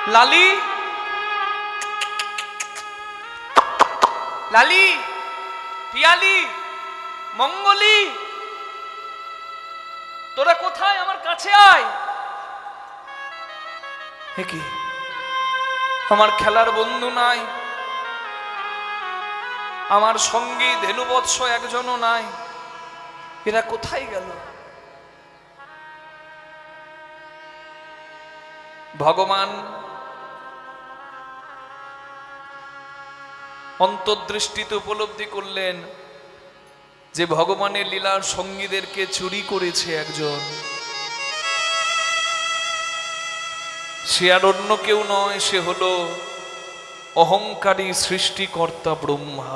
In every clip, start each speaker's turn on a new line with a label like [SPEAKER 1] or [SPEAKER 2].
[SPEAKER 1] লালি, লালি, পিয়ালি, মঙ্গলি, তোরা কোথায়? আমার কাছে আয়। কি আমার খেলার বন্ধু নাই, আমার সঙ্গী ধেনুবৎস একজনও নাই, এরা কোথায় গেল? ভগবান অন্তর্দৃষ্টিতে উপলব্ধি করলেন যে ভগবানের লীলার সঙ্গীদেরকে চুরি করেছে একজন। সে আর অন্য কেউ নয়, সে হলো অহংকারী সৃষ্টিকর্তা ব্রহ্মা।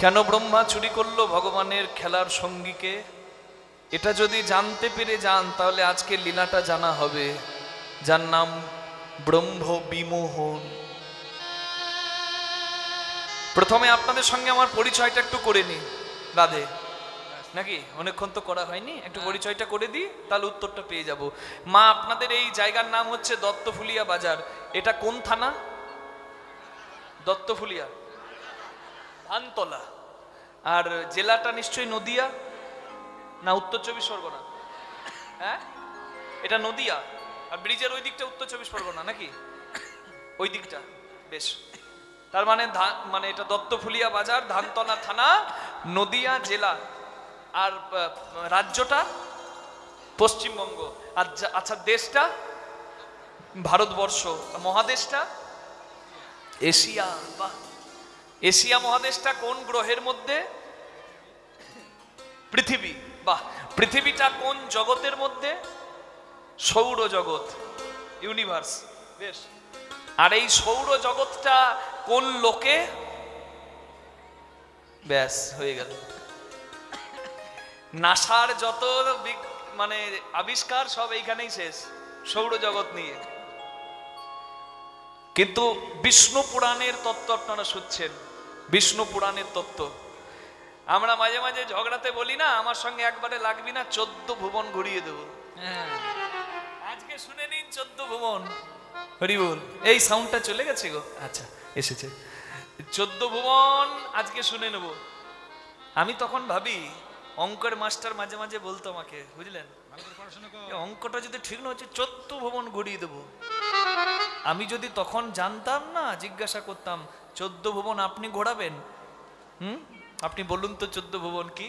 [SPEAKER 1] কেন ব্রহ্মা চুরি করলো ভগবানের খেলার সঙ্গীকে? এটা যদি জানতে পেরে যান তাহলে আজকে লীলাটা জানা হবে, যার নাম ব্রহ্ম বিমোহন। প্রথমে আপনাদের সঙ্গে আমার পরিচয়টা একটু করে নি। রাধে নাকি? অনেকক্ষণ তো করা হয়নি, একটু পরিচয়টা করে দিই, তাহলে উত্তরটা পেয়ে যাব। মা, আপনাদের এই জায়গার নাম হচ্ছে দত্তফুলিয়া বাজার। এটা কোন থানা? দত্তফুলিয়া, ধানতলা। আর জেলাটা নিশ্চয়ই নদিয়া না উত্তর 24 পরগনা? হ্যাঁ, এটা নদিয়া। আর ব্রিজের ওই দিকটা উত্তর 24 পরগনা নাকি? ওই দিকটা, বেশ। তার মানে এটা দত্তফুলিয়া বাজার, ধানতলা থানা, নদিয়া জেলা। আর রাজ্যটা পশ্চিমবঙ্গ। আচ্ছা, দেশটা ভারতবর্ষ। মহাদেশটা এশিয়া। বাহ, এশিয়া মহাদেশটা কোন গ্রহের মধ্যে? পৃথিবী। বাহ, পৃথিবীটা কোন জগতের মধ্যে? সৌরজগৎ, ইউনিভার্স। বেশ। আর এই সৌরজগৎটা কোন লোকে? ব্যাস, হয়ে গেল। নাসার যত মানে আবিষ্কার সব এইখানেই শেষ, সৌরজগৎ নিয়ে। কিন্তু বিষ্ণু পুরাণের তত্ত্ব আপনারা শুনছেন, বিষ্ণু পুরাণের তত্ত্ব। আমরা মাঝে মাঝে ঝগড়াতে বলি না, আমার সঙ্গে একবারে লাগবি না, 14 ভুবন ঘুরিয়ে দেবো। আজকে শুনে নিন 14 ভুবন। হরি বল। এই সাউন্ডটা চলে গেছে গো? আচ্ছা, এসেছে। 14 ভুবন আজকে শুনে নেব। আমি তখন ভাবি, অঙ্কের মাস্টার মাঝে মাঝে বলতো আমাকে, বুঝলেন, অঙ্কটা যদি ঠিক না হচ্ছে 14 ভুবন ঘুরিয়ে দেবো। আমি যদি তখন জানতাম না, জিজ্ঞাসা করতাম, 14 ভুবন আপনি ঘোরাবেন? আপনি বলুন তো 14 ভুবন কি?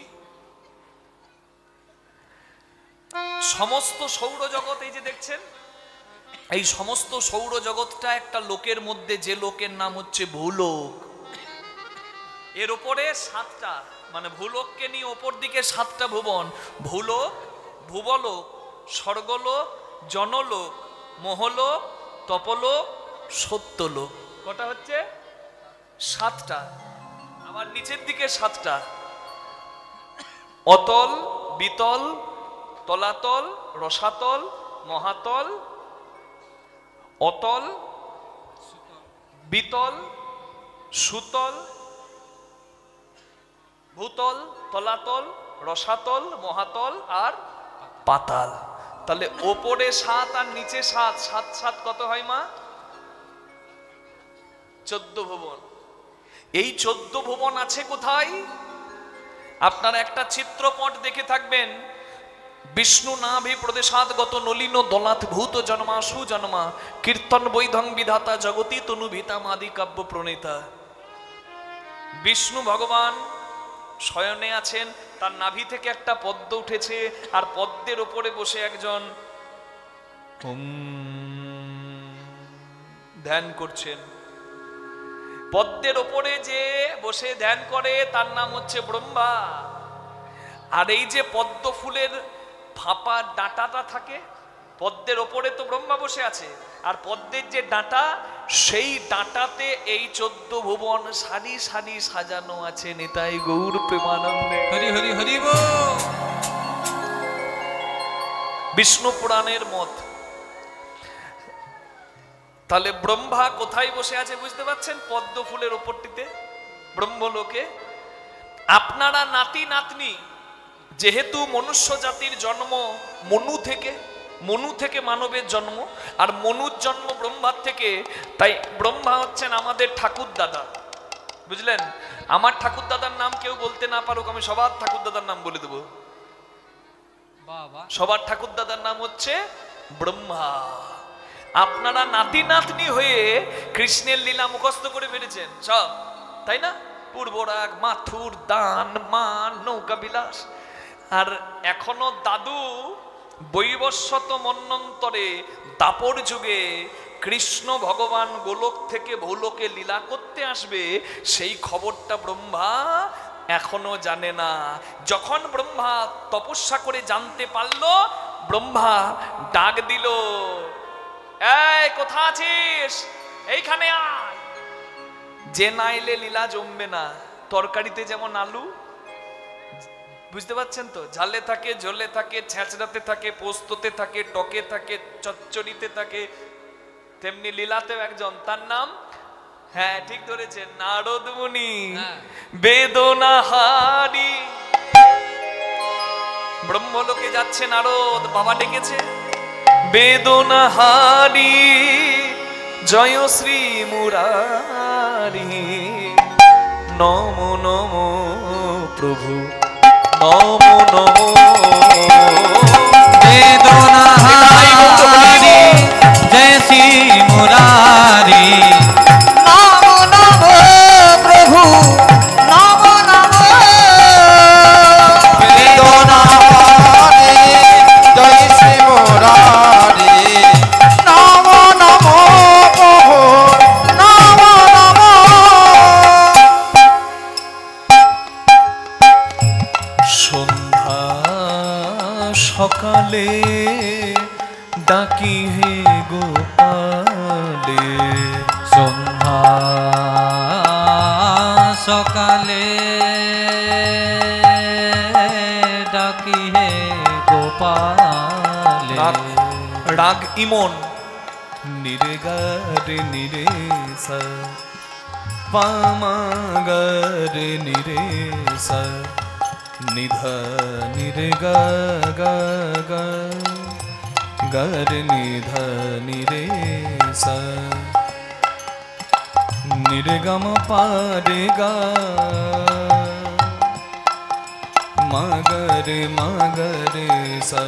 [SPEAKER 1] সমস্ত সৌরজগৎ এই যে দেখছেন, এই সমস্ত সৌরজগৎটা একটা লোকের মধ্যে, যে লোকের নাম হচ্ছে ভূলোক। এর উপরে 7টা, মানে ভূলোককে নিয়ে ওপর দিকে 7টা ভুবন। ভূলোক, ভুবলোক, স্বর্গলোক, জনলোক, মহলোক, তপলোক, সত্যলোক। কটা হচ্ছে? 7টা। আবার নিচের দিকে 7টা, অতল, বিতল, তলাতল, রসাতল, মহাতল, অতল, বিতল, সুতল, ভূতল, তলাতল, রসাতল, মহাতল আর পাতাল। তাহলে ওপরে 7 আর নিচে 7, 7 7 কত হয় মা? 14 ভুবন। এই 14 ভুবন আছে কোথায়? আপনারা একটা চিত্রপট দেখে থাকবেন, বিষ্ণু নাভি প্রদেশাদগত নলিন দলাত ভূত জন্মা সুজন্মা কীর্তন বৈধং বিধাতা জগতি তনুভিতাম আদি কাব্য প্রণেতা। বিষ্ণু ভগবান শয়নে আছেন, তার নাভি থেকে একটা পদ্ম উঠেছে, আর পদ্মের ওপরে বসে একজন ধ্যান করছেন। পদ্মের ওপরে যে বসে ধ্যান করে তার নাম হচ্ছে ব্রহ্মা। আর এই যে পদ্ম ফুলের ফাঁপা ডাঁটাটা থাকে, পদ্মের ওপরে তো ব্রহ্মা বসে আছে, আর পদ্মের যে ডাঁটা, সেই ডাঁটাতে এই 14 ভুবন সারি সারি সাজানো আছে। নিতাই গৌর প্রেমানন্দে। হরি হরি হরি বল। বিষ্ণু পুরাণের মত। তাহলে ব্রহ্মা কোথায় বসে আছে বুঝতে পারছেন? পদ্ম ফুলের ওপরটিতে, ব্রহ্মলোকে। আপনারা নাতি নাতনি, যেহেতু মনুষ্য জাতির জন্ম মনু থেকে, মনু থেকে মানবের জন্ম, আর মনুর জন্ম ব্রহ্মার থেকে। তাই ব্রহ্মা হচ্ছেন আমাদের ঠাকুর দাদা, বুঝলেন? আমার ঠাকুর দাদার নাম কেউ বলতে না পারুক, আমি সবার ঠাকুর দাদার নাম বলে দেবো। সবার ঠাকুর দাদার নাম হচ্ছে ব্রহ্মা। আপনারা নাতি নাতনি হয়ে কৃষ্ণের লীলা মুখস্থ করে ফেলেছেন সব, তাই না? পূর্বরাগ, মাথুর, দান, মান, নৌকা বিলাস। আর এখনো দাদু বৈবস্বত মন্বন্তরে দাপর যুগে কৃষ্ণ ভগবান গোলক থেকে ভৌলোকে লীলা করতে আসবে, সেই খবরটা ব্রহ্মা এখনো জানে না। যখন ব্রহ্মা তপস্যা করে জানতে পারলো, ব্রহ্মা ডাক দিল, এই কোথা আছিস, এইখানে আয়। যে না এলে লীলা জমবে না। তরকারিতে যেমন আলু, বুঝতে পারছেন তো, ঝালে থাকে, ঝোলে থাকে, ছেঁচড়াতে থাকে, পোস্ততে থাকে, টকে থাকে, চচ্চড়িতে থাকে, তেমনি লীলাতেও একজন, তার নাম, হ্যাঁ ঠিক ধরেছেন, নারদ মুনি। বেদনাহারি, ব্রহ্মলোকে যাচ্ছে নারদ, বাবা ডেকেছে, বেদনাহারি জয় শ্রী মুরারি, নমো নমো প্রভু, নমো নমো। বেদনাহারি জয় শ্রী মুরারি, নমো নমো প্রভু, নমো নমো। বেদনাহারি জয় শ্রী মুরারি, নমো নমো প্রভু, নমো নমো। সন্ধ্যা সকালে ডাকি হে গোপালে,
[SPEAKER 2] সন্ধ্যা সকালে ডাকি হে গোপালে।
[SPEAKER 1] রাগ ইমন, নিরে গারে নিরে সা, পামা গারে নিরে সা, নিধা নিরে গা গা গা, গার নিধা নিরে সা, নিরে গম পারে গা, মাগরে মাগরে সা,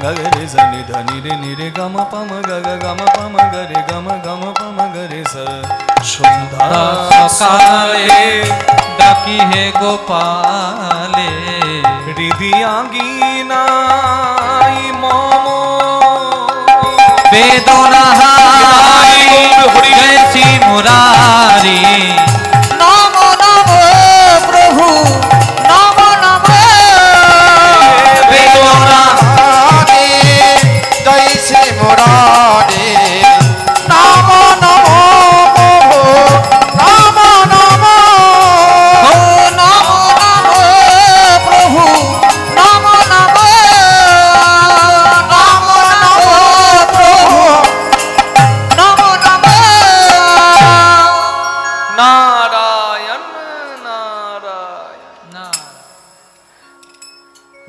[SPEAKER 1] গরে সা নিধা নিরে নিরে গম পম গগ গম পম গরে গম গম পম গরে সা। সন্ধ্যা
[SPEAKER 2] সকালে ডাকি হে গোপালে,
[SPEAKER 1] হৃদিয়াঙ্গিনাই মম
[SPEAKER 2] বেদনাহারি জয় শ্রী মুরারি,
[SPEAKER 3] নমো নমো প্রভু, নমো নমো।
[SPEAKER 2] বেদনাহারি জয় শ্রী মুরারি,
[SPEAKER 3] নমো নমো প্রভু, নমো নমো। নমো নমো প্রভু, নমো নমো। নমো নমো প্রভু, নমো নমো।
[SPEAKER 1] নারায়ণ নারায়ণ।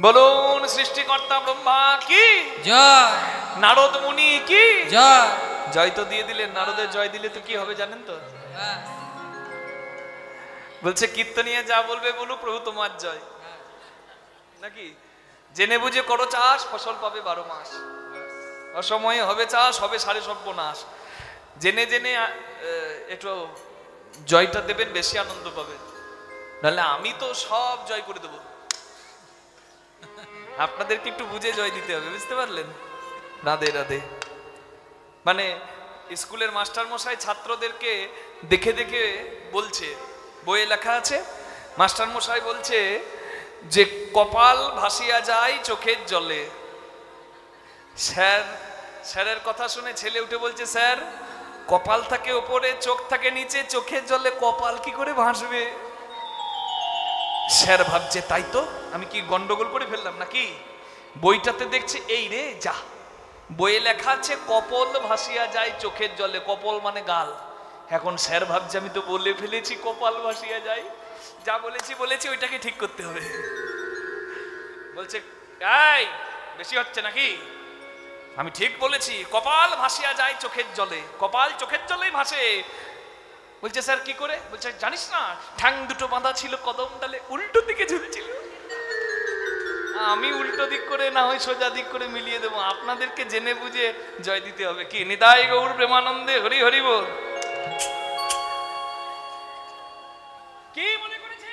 [SPEAKER 1] বলুন সৃষ্টিকর্তা ব্রহ্মা কি
[SPEAKER 2] জয়,
[SPEAKER 1] নারদ মুনি কি
[SPEAKER 2] জয়।
[SPEAKER 1] জয় তো দিয়ে দিলেন। নারদের জয় দিলে তো কি হবে জানেন তো? বলছে কীর্তনিয়া যা বলবে বলুক, প্রভু তোমার জয়, নাকি? জেনে বুঝে করো চাষ, ফসল পাবে 12 মাস। অসময়ে হবে চাষ, হবে সাড়ে সর্বনাশ। জেনে জেনে একটু জয়টা দেবেন, বেশি আনন্দ পাবেন। নাহলে আমি তো সব জয় করে দেবো, আপনাদেরকে একটু বুঝে জয় দিতে হবে, বুঝতে পারলেন? রাধে রাধে। মানে স্কুলের মাস্টার মশাই ছাত্রদেরকে দেখে দেখে বলছে, বইয়ে লেখা আছে, মাস্টার মশাই বলছে যে কপাল ভাসিয়া যায় চোখের জলে। স্যারের কথা শুনে ছেলে উঠে বলছে, স্যার কপাল থাকে উপরে, চোখ থাকে নিচে, চোখের জলে কপাল কি করে ভাসবে? স্যার ভাবছে তাই তো, আমি কি গন্ডগোল করে ফেললাম নাকি? বইটাতে দেখছে এই রে যা, বইয়ে লেখা আছে কপল ভাসিয়া যায় চোখের জলে। কপল মানে গাল। এখন স্যার ভাবছে আমি তো বলে ফেলেছি কপাল ভাসিয়া যায়, যা বলেছি ওইটাকে ঠিক করতে হবে। বলছে এই বেশি হচ্ছে নাকি? আমি ঠিক বলেছি, কপাল ভাসিয়া যায় চোখের জলে, কপাল চোখের জলেই ভাসে। বলছে স্যার কি করে? বলছে জানিস না, ঠ্যাং দুটো বাঁধা ছিল কদম ডালে, উল্টো দিকে ঝুলছিল। আমি উল্টো দিক করে না হয় সোজা দিক করে মিলিয়ে দেবো, আপনাদেরকে জেনে বুঝে জয় দিতে হবে। কি নিতাই গৌর প্রেমানন্দে হরি হরি বল। কি মনে করেছে?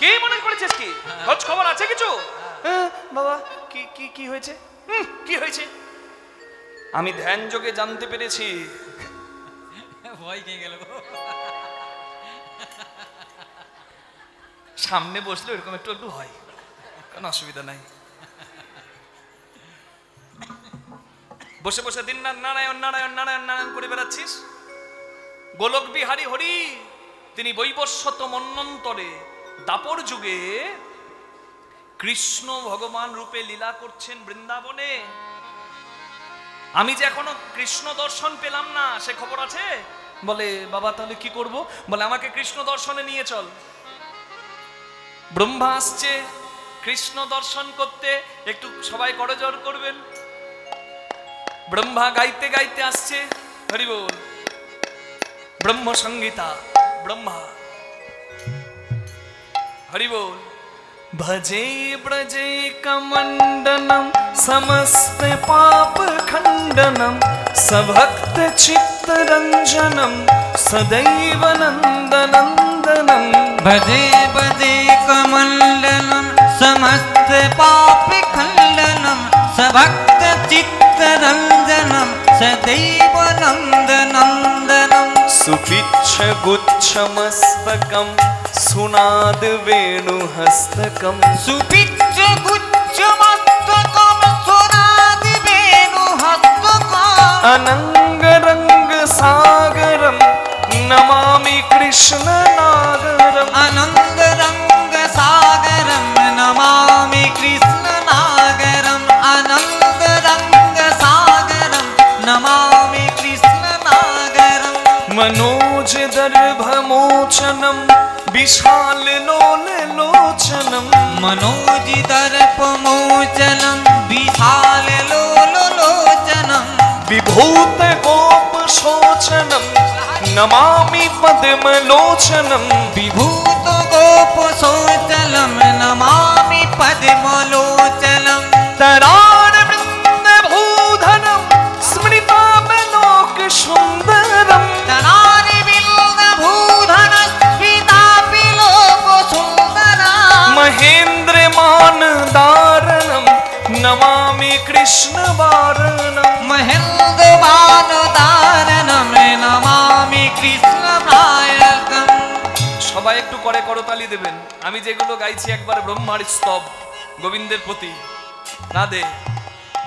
[SPEAKER 1] কি মনে করেছিস? কি খোঁজ খবর আছে কিছু? বাবা কি কি কি হয়েছে? কি হয়েছে? আমি ধ্যান যোগে জানতে পেরেছি।
[SPEAKER 2] ভয় খেয়ে গেল।
[SPEAKER 1] সামনে বসলে এরকম একটু একটু হয়, কোনো অসুবিধা নাই। বসে বসে দিন না নারায়ণ নারায়ণ নারায়ণ নারায়ণ করে বেড়াচ্ছিস। গোলক বিহারী হরি তিনি বৈবস্বত মন্বন্তরে দাপর যুগে কৃষ্ণ ভগবান রূপে লীলা করছেন বৃন্দাবনে। আমি যে এখনো কৃষ্ণ দর্শন পেলাম না, সে খবর আছে? বলে বাবা তাহলে কি করব? বলে আমাকে কৃষ্ণ দর্শনে নিয়ে চল। ব্রহ্মা আসছে কৃষ্ণ দর্শন করতে, একটু সবাই করজোড় করবেন। ব্রহ্মা গাইতে গাইতে আসছে, হরি বল। ব্রহ্ম সংগীতা ব্রহ্মা, হরি বল। भजे ब्रजे कमंडनम समस्त पाप खंडनम सभक्त चित्त रंजनम सदैव नंदनंदनम।
[SPEAKER 2] भजे भजे कमंडलम समस्त पाप खंडनम सभक्त चित्त रंजनम सदैव नंदनंदनम।
[SPEAKER 1] सुपिच्छ गुच्छ मस्तकम सुनाद वेणु हस्तकम।
[SPEAKER 2] सुपिच्छ गुच्छ मस्तकम सुनाद वेणु हस्तकम।
[SPEAKER 1] अनंग रंग सागरम नमामि कृष्ण नागरम।
[SPEAKER 2] अनंग रंग सागरम नमामि कृष्ण नागरम। अनंग रंग सागरम नमामि कृष्ण नागरम।
[SPEAKER 1] मनोज दर्भमोचनम विशाल लोल लोचनम।
[SPEAKER 2] मनोज दर्पमोचनम विशाल लोल लोचनम।
[SPEAKER 1] विभूत गोप शोचनम नमामि पद्म लोचनम।
[SPEAKER 2] विभूत गोप शोचनम नमामि पद्म लोचनम।
[SPEAKER 1] तरार वृंद भूधनम स्मृतामलोक सुंदरम।
[SPEAKER 2] तरार वृंद भूधन स्मृतापि लोक सुंदरम।
[SPEAKER 1] महेंद्र मान दारणम नमामि कृष्ण वारणम।
[SPEAKER 2] महेंद्र मान दारणम नमामि कृष्ण नायकम।
[SPEAKER 1] সবাই একটু করে করতালি দেবেন। আমি যেগুলো গাইছি একবার ব্রহ্মার স্তব গোবিন্দের প্রতি রাধে।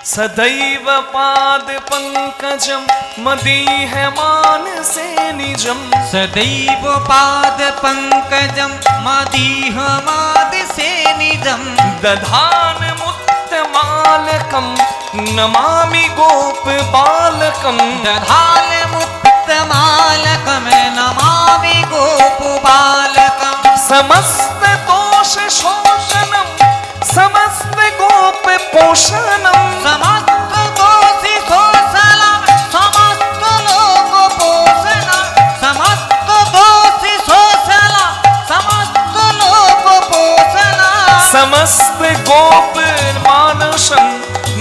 [SPEAKER 1] सदैव पाद पंकजम मदीह मानसे निजम।
[SPEAKER 2] सदैव पाद पंकजम मदीह मानसे निजम।
[SPEAKER 1] दधान मुक्त मालकम नमामि गोप बालकम।
[SPEAKER 2] दधाल मुक्त मालकम नमामि गोप बालकम।
[SPEAKER 1] समस्त दोष शोषणम समस्त गोप पोषणम।
[SPEAKER 2] समस्त दोषी शोषणम समस्त लोक पोषणम। समस्त दोषी शोषणम समस्त लोक पोषणम।
[SPEAKER 1] समस्त गोप मानसं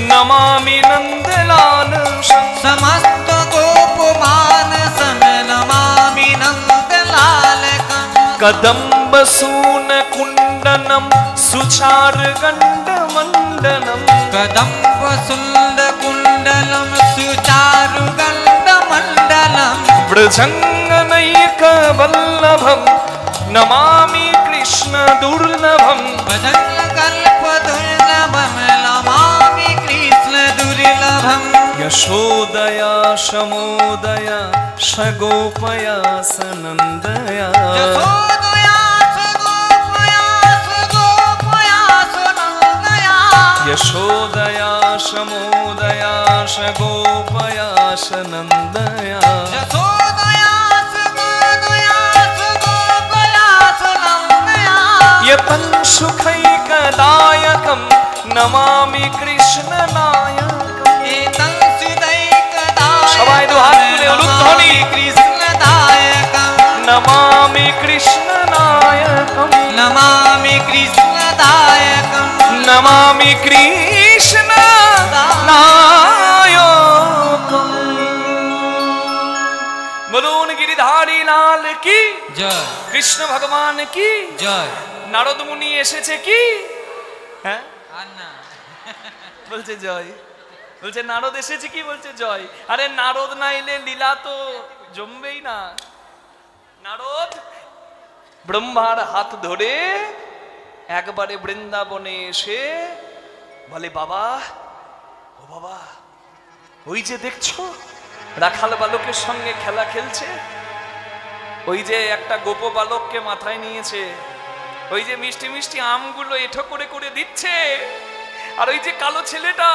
[SPEAKER 1] नमामि नंदलालसं।
[SPEAKER 2] समस्त गोप मानसं नमामि नंदलालकं।
[SPEAKER 1] कदम्ब सून कुंडनम सुचार गंड मंडनम।
[SPEAKER 2] कदम्ब सुंद कुंडलम सुचारु गंड मंडलम।
[SPEAKER 1] व्रजंगनैक वल्लभम नमामि कृष्ण दुर्लभम।
[SPEAKER 2] भजन कल्प दुर्लभम नमामि कृष्ण दुर्लभम।
[SPEAKER 1] यशोदया शमोदया शगोपया सनंदया।
[SPEAKER 2] यशोदया सगोपया सगोपया सनंदया।
[SPEAKER 1] यशोदया शमोदया शगोपया सनंदया।
[SPEAKER 2] यशोदया सगोदया सगोपया
[SPEAKER 1] নমামি কৃষ্ণ নায়ক।
[SPEAKER 2] एतं सुदैकदायकं
[SPEAKER 1] সবাই দু হাত তুলে উলুধ্বনি।
[SPEAKER 2] नमामि कृष्णदायकं
[SPEAKER 1] নমামি কৃষ্ণ নায়কম,
[SPEAKER 2] नमामि कृष्णदायकं
[SPEAKER 1] নমামি কৃষ্ণ নায়কম। বলুন গিরিধারী লাল কি,
[SPEAKER 2] जय
[SPEAKER 1] কৃষ্ণ ভগবান কি।
[SPEAKER 2] जय
[SPEAKER 1] নারদ মুনি এসেছে কি, হ্যাঁ
[SPEAKER 2] अन्ना
[SPEAKER 1] বলছে জয়, বলছে নারদ এসেছে কি, বলছে জয়। আরে নারদ না এলে লীলা তো জমবেই না। নারদ ব্রহ্মার হাত ধরে একবারে বৃন্দাবনে এসে বলে, বাবা ও বাবা, ওই যে দেখছো রাখাল বালকের সঙ্গে খেলা খেলছে, ওই যে একটা গোপ বালককে মাথায় নিয়েছে, ওই যে মিষ্টি মিষ্টি আমগুলো এঁঠো করে করে দিচ্ছে, আর ওই যে কালো ছেলেটা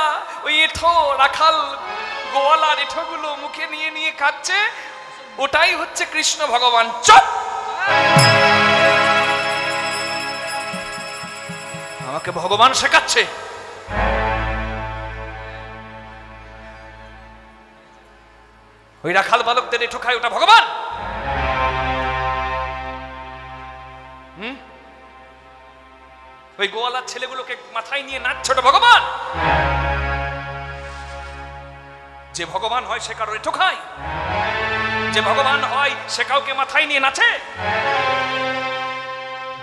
[SPEAKER 1] ওই এঁঠো রাখাল গোয়ালার এঁঠোগুলো মুখে নিয়ে নিয়ে খাচ্ছে, ওটাই হচ্ছে কৃষ্ণ ভগবান। চুপ! আমাকে ভগবান শেখাচ্ছে। ওই রাখাল বালকদের এঁঠো খায়, ওটা ভগবান। ওই গোয়ালার ছেলেগুলোকে মাথায় নিয়ে নাচছে, ওটা ভগবান। যে ভগবান হয় সে কারো এঁঠো খায়, যে ভগবান হয় সে কাউকে মাথায় নিয়ে নাচে।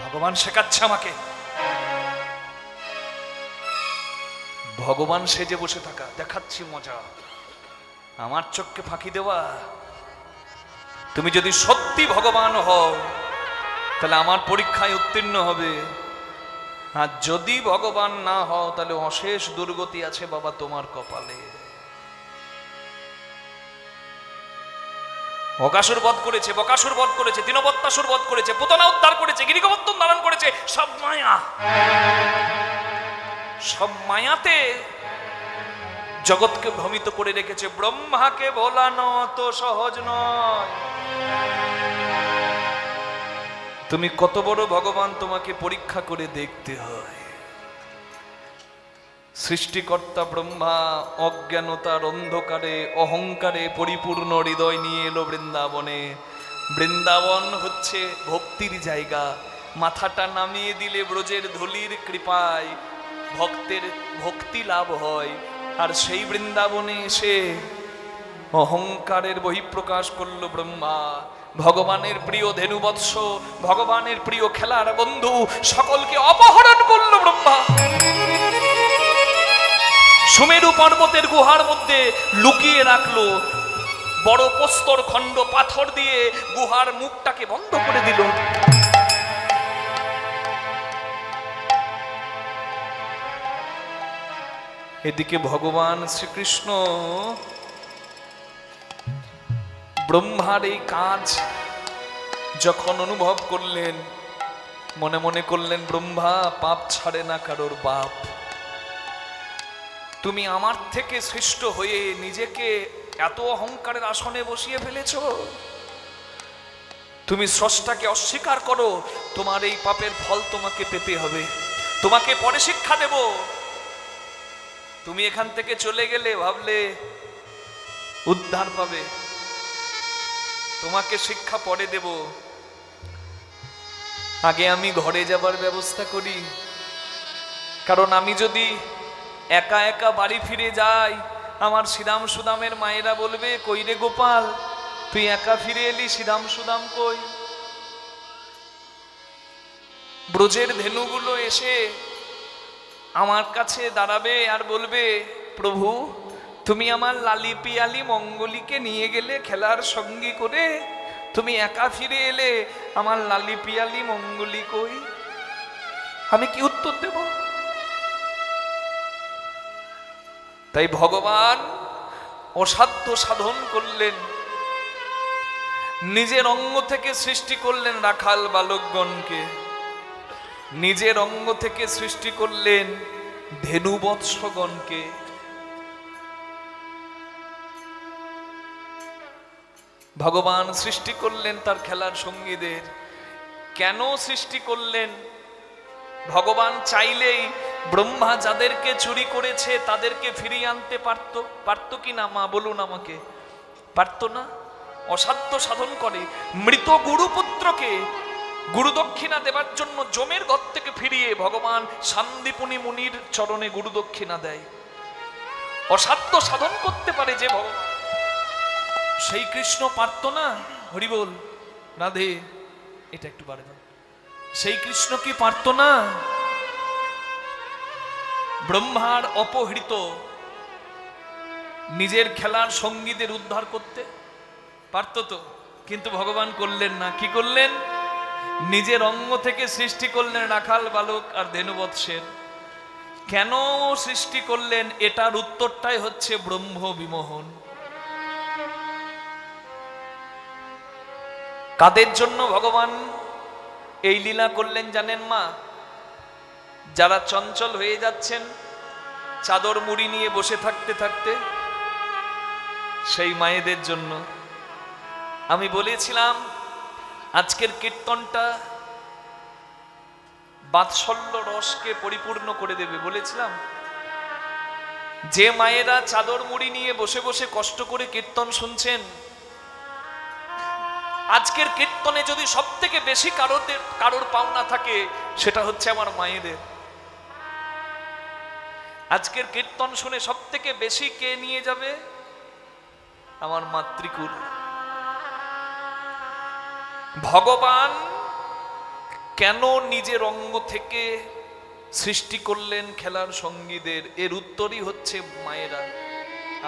[SPEAKER 1] ভগবান শেখাচ্ছে আমাকে। ভগবান সেজে বসে থাকা, দেখাচ্ছি মজা, আমার চোখকে ফাঁকি দেওয়া। তুমি যদি সত্যি ভগবান হও তাহলে আমার পরীক্ষায় উত্তীর্ণ হবে, আর যদি ভগবান না হও তাহলে অশেষ দুর্গতি আছে বাবা তোমার কপালে। অকাসুর বধ করেছে, বকাসুর বধ করেছে, দীনবত্তাসুর বধ করেছে, পুতনা উদ্ধার করেছে, গিরিগোবর্ধন ধারণ করেছে, সব মায়া। সব মায়াতে জগৎকে ভ্রমিত করে রেখেছে। ব্রহ্মাকে ভোলানো তো সহজ নয়। তুমি কত বড় ভগবান তোমাকে পরীক্ষা করে দেখতে হয়। সৃষ্টিকর্তা ব্রহ্মা অজ্ঞানতার অন্ধকারে অহংকারে পরিপূর্ণ হৃদয় নিয়ে এলো বৃন্দাবনে। বৃন্দাবন হচ্ছে ভক্তির জায়গা। মাথাটা নামিয়ে দিলে ব্রজের ধুলির কৃপায় ভক্তের ভক্তি লাভ হয়। আর সেই বৃন্দাবনে এসে অহংকারের বহিঃপ্রকাশ করলো ব্রহ্মা। ভগবানের প্রিয় ধেনুবৎস, ভগবানের প্রিয় খেলার বন্ধু সকলকে অপহরণ করলো ব্রহ্মা। সুমেরু পর্বতের গুহার মধ্যে লুকিয়ে রাখলো, বড় প্রস্তর খণ্ড পাথর দিয়ে গুহার মুখটাকে বন্ধ করে দিল। এদিকে ভগবান শ্রীকৃষ্ণ ব্রহ্মার এই কাজ যখন অনুভব করলেন, মনে মনে করলেন, ব্রহ্মা পাপ ছাড়ে না কারোর বাপ। তুমি আমার থেকে সৃষ্ট হয়ে নিজেকে এত অহংকারের আসনে বসিয়ে ফেলেছ। তুমি স্রষ্টাকে অস্বীকার করো, তোমার এই পাপের ফল তোমাকে পেতে হবে। তোমাকে পরে শিক্ষা দেব। তুমি এখান থেকে চলে গেলে ভাবলে উদ্ধার পাবে, তোমাকে শিক্ষা পরে দেব। আগে আমি ঘরে যাবার ব্যবস্থা করি, কারণ আমি যদি একা একা বাড়ি ফিরে যাই, আমার শ্রীরাম সুদামের মায়েরা বলবে, কই রে গোপাল, তুই একা ফিরে এলি, শ্রীরাম সুদাম কই? ব্রজের ধেনুগুলো এসে আমার কাছে দাঁড়াবে আর বলবে, প্রভু তুমি আমার লালি পিয়ালি মঙ্গলীকে নিয়ে গেলে খেলার সঙ্গী করে, তুমি একা ফিরে এলে, আমার লালি পিয়ালি মঙ্গলী কই? আমি কি উত্তর দেব? তাই ভগবান অসাধ্য সাধন করলেন, নিজের অঙ্গ থেকে সৃষ্টি করলেন রাখাল বালকগণকে, নিজের অঙ্গ থেকে সৃষ্টি করলেন ধেনুবৎসগণকে। ভগবান সৃষ্টি করলেন তার খেলার সঙ্গীদের। কেন সৃষ্টি করলেন? ভগবান চাইলেই ব্রহ্মা যাদেরকে চুরি করেছে তাদেরকে ফিরিয়ে আনতে পারতো কি না? মা বলুন আমাকে, পারতো না? অসাধ্য সাধন করে মৃত গুরুপুত্রকে গুরুদক্ষিণা দেবার জন্য জমের ঘর থেকে ফিরিয়ে ভগবান সান্দীপনী মুনির চরণে গুরুদক্ষিণা দেয়। অসাধ্য সাধন করতে পারে যে ভগবান, সেই কৃষ্ণ পারতো না? হরি বল, রাধে, এটা একটু বাড়ে দাও। সেই কৃষ্ণ কি পারতো না ব্রহ্মার অপহৃত নিজের খেলার সঙ্গীদের উদ্ধার করতে? পারতো তো, কিন্তু ভগবান করলেন না। কি করলেন? নিজের অঙ্গ থেকে সৃষ্টি করলেন রাখাল বালক আর ধেনুবৎসের। কেন সৃষ্টি করলেন? এটার উত্তরটাই হচ্ছে ব্রহ্ম বিমোহন। কাদের জন্য ভগবান এই লীলা করলেন জানেন মা? যারা চঞ্চল হয়ে যাচ্ছেন চাদর মুড়ি নিয়ে বসে থাকতে থাকতে, সেই মায়েদের জন্য। আমি বলেছিলাম আজকের কীর্তনটা বাৎসল্য রসকে পরিপূর্ণ করে দেবে, বলেছিলাম। যে মায়েরা চাদর মুড়ি নিয়ে বসে বসে কষ্ট করে কীর্তন শুনছেন, আজকের কীর্তনে যদি সব থেকে বেশি কারোর পাওনা থাকে সেটা হচ্ছে আমার মায়েদের। আজকের কীর্তন শুনে সব থেকে বেশি কে নিয়ে যাবে? আমার মাতৃকুল। ভগবান কেন নিজের অঙ্গ থেকে সৃষ্টি করলেন খেলার সঙ্গীদের? এর উত্তরই হচ্ছে মায়েরা,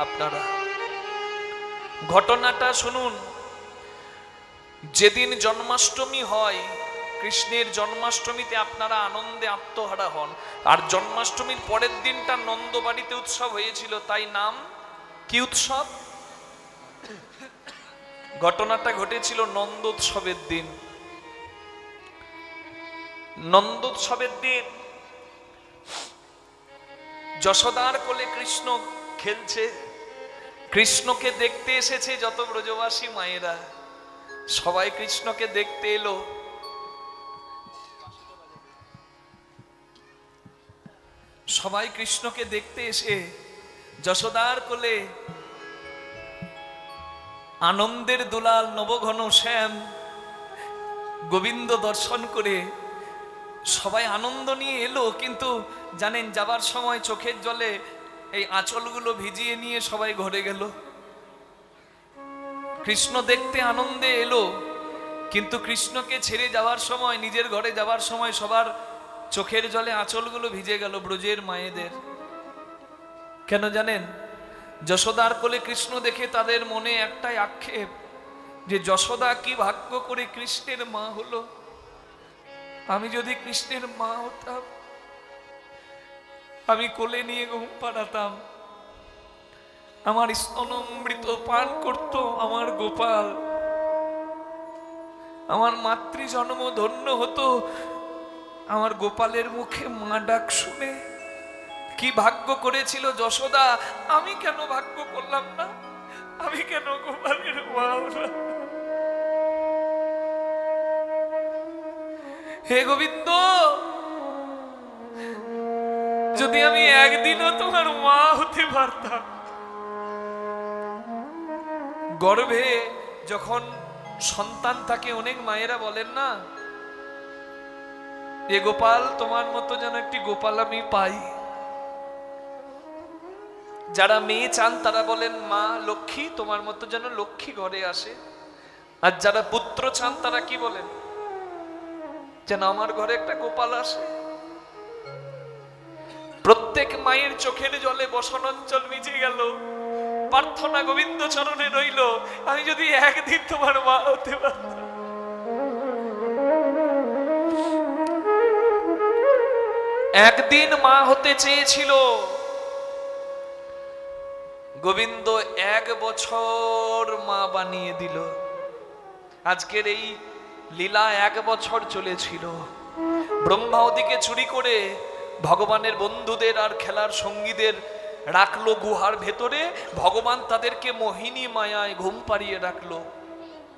[SPEAKER 1] আপনারা। ঘটনাটা শুনুন। যেদিন জন্মাষ্টমী হয়, কৃষ্ণের জন্মাষ্টমীতে আপনারা আনন্দে আত্মহারা হন, আর জন্মাষ্টমীর পরের দিনটা নন্দবাড়িতে উৎসব হয়েছিল, তাই নাম কি উৎসব? ঘটনাটা ঘটেছিল নন্দোৎসবের দিন। নন্দোৎসবের দিন যশোদার কোলে কৃষ্ণ খেলছে। কৃষ্ণকে দেখতে এসেছে যত ব্রজবাসী মায়েরা, সবাই কৃষ্ণকে দেখতে এলো। সবাই কৃষ্ণকে দেখতে এসে যশোদার কোলে আনন্দের দুলাল নবঘন শ্যাম গোবিন্দ দর্শন করে সবাই আনন্দ নিয়ে এলো। কিন্তু জানেন, যাবার সময় চোখের জলে এই আঁচলগুলো ভিজিয়ে নিয়ে সবাই ঘরে গেল। কৃষ্ণ দেখতে আনন্দে এলো, কিন্তু কৃষ্ণকে ছেড়ে যাওয়ার সময়, নিজের ঘরে যাওয়ার সময় সবার চোখের জলে আঁচলগুলো ভিজে গেল, ব্রজের মায়েদের। কেন জানেন? যশোদার কোলে কৃষ্ণ দেখে তাদের মনে একটাই আক্ষেপ, যে যশোদা কি ভাগ্য করে কৃষ্ণের মা হলো। আমি যদি কৃষ্ণের মা হতাম, আমি কোলে নিয়ে ঘুম পাড়াতাম, আমার স্তনামৃত পান করত আমার গোপাল, আমার মাতৃ জন্ম ধন্য হতো আমার গোপালের মুখে মা ডাক শুনে। কি ভাগ্য করেছিল যশোদা, আমি কেন ভাগ্য করলাম না? আমি কেন গোপালের মা হলাম? হে গোবিন্দ, যদি আমি একদিনও তোমার মা হতে পারতাম। গর্ভে যখন সন্তান থাকে, অনেক মায়েরা বলেন না, এ গোপাল তোমার মতো যেন একটি গোপাল আমি পাই। যারা মেয়ে চান তারা বলেন, মা লক্ষ্মী তোমার মতো যেন লক্ষ্মী ঘরে আসে। আর যারা পুত্র চান তারা কি বলেন? যেন আমার ঘরে একটা গোপাল আসে। প্রত্যেক মায়ের চোখের জলে বসনাঞ্চল ভিজে গেল, প্রার্থনা গোবিন্দ চরণে রইল, আমি যদি একদিন তোমার মা হতে পারতাম। একদিন মা হতে চেয়েছিল, গোবিন্দ 1 বছর মা বানিয়ে দিল। আজকের এই লীলা 1 বছর চলেছিল। ব্রহ্মা ওদিকে চুরি করে ভগবানের বন্ধুদের আর খেলার সঙ্গীদের রাখলো গুহার ভেতরে। ভগবান তাদেরকে মোহিনী মায়ায় ঘুম পাড়িয়ে রাখলো,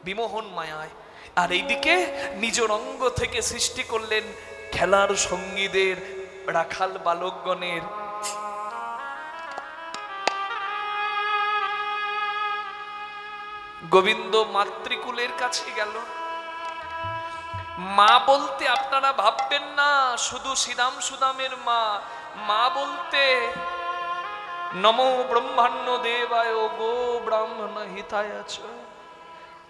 [SPEAKER 1] বিমোহন মায়ায়। আর এইদিকে নিজের অঙ্গ থেকে সৃষ্টি করলেন খেলার সঙ্গীদের রাখাল বালকগণের গোবিন্দ মাতৃকুলের কাছে গেল। মা বলতে আপনারা ভাববেন না শুধু শ্রীরাম সুদামের মা, মা বলতে নমো ব্রহ্মাণ্য দেবায় গো ব্রাহ্মণ হিতায় চ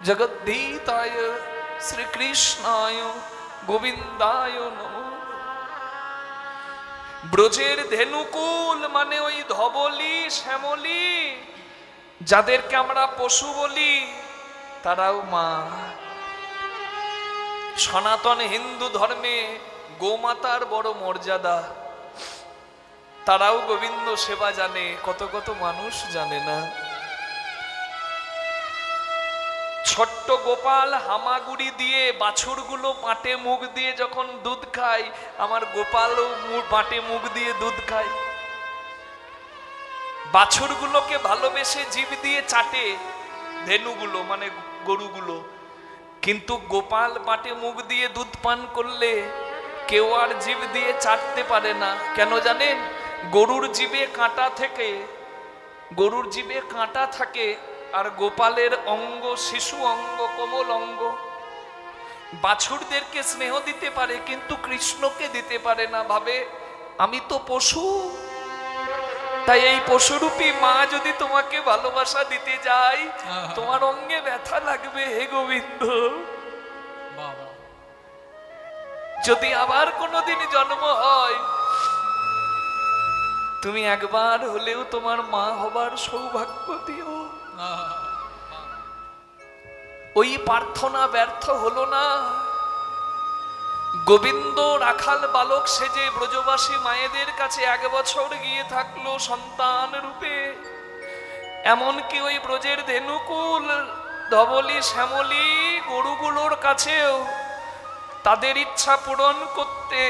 [SPEAKER 1] জগদ্ধিতায় শ্রীকৃষ্ণায় গোবিন্দায় নমঃ। ব্রজের ধেনুকুল মানে ওই ধবলি শ্যামলী, যাদেরকে আমরা পশু বলি তারাও মা। সনাতন হিন্দু ধর্মে গোমাতার বড় মর্যাদা, তারাও গোবিন্দ সেবা জানে, কত কত মানুষ জানে না। ছোট্ট গোপাল হামাগুড়ি দিয়ে বাছুরগুলো পাটে মুখ দিয়ে যখন দুধ খায়, আমার গোপালও পাটে মুখ দিয়ে দুধ খায়। বাছুরগুলোকে ভালোবেসে জিভ দিয়ে চাটে, ধেনুগুলো মানে গরুগুলো, কিন্তু গোপাল পাটে মুখ দিয়ে দুধ পান করলে কেউ আর জিভ দিয়ে চাটতে পারে না। কেন জানেন? গরুর জিভে কাঁটা থেকে, গরুর জিভে কাঁটা থাকে, আর গোপালের অঙ্গ শিশু অঙ্গ, কোমল অঙ্গ। বাছুরদেরকে স্নেহ দিতে পারে কিন্তু কৃষ্ণকে দিতে পারে না, ভাবে আমি তো পশু। তাই এই পশুরূপী মা যদি তোমাকে ভালোবাসা দিতে যায়, তোমার অঙ্গে ব্যথা লাগবে হে গোবিন্দ। যদি আবার কোনোদিন জন্ম হয়, তুমি একবার হলেও তোমার মা হবার সৌভাগ্য দিও। ওই প্রার্থনা ব্যর্থ হলো না। গোবিন্দ রাখাল বালক সেজে ব্রজবাসী মায়েদের কাছে 1 বছর গিয়ে থাকলো সন্তান রূপে। এমনকি ওই ব্রজের ধেনুকুল ধবলি শ্যামলী গরুগুলোর কাছেও তাদের ইচ্ছা পূরণ করতে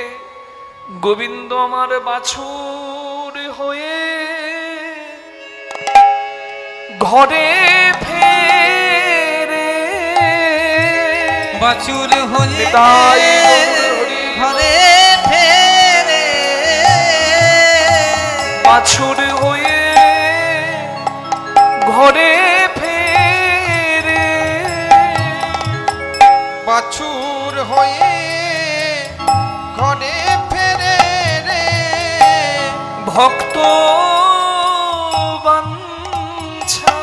[SPEAKER 1] গোবিন্দ আমার বাছুর হয়ে ঘরে ফেরে।
[SPEAKER 2] বাছুর হয়ে
[SPEAKER 1] তাই
[SPEAKER 2] ঘরে ফেরে,
[SPEAKER 1] বাছুর হয়ে ঘরে ফেরে,
[SPEAKER 3] বাছুর হয়ে ঘরে ফেরে রে।
[SPEAKER 1] ভক্ত বাঞ্ছা,